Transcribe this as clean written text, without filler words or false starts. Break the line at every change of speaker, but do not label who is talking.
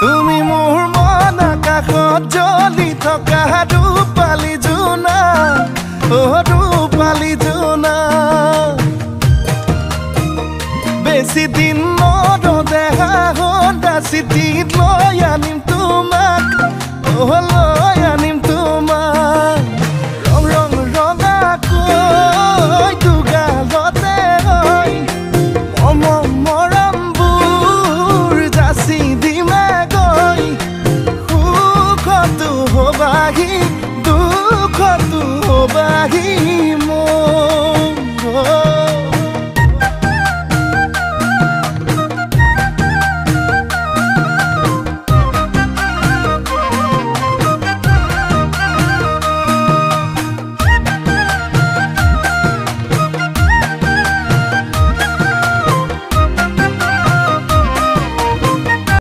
তুমি মোৰ মন আকাশত জ্বলি থকা ৰূপালী জোনা ৰূপালী জোনা বেছি দিন নৰদেহা চিঠিত লৈ আনিম তোমাক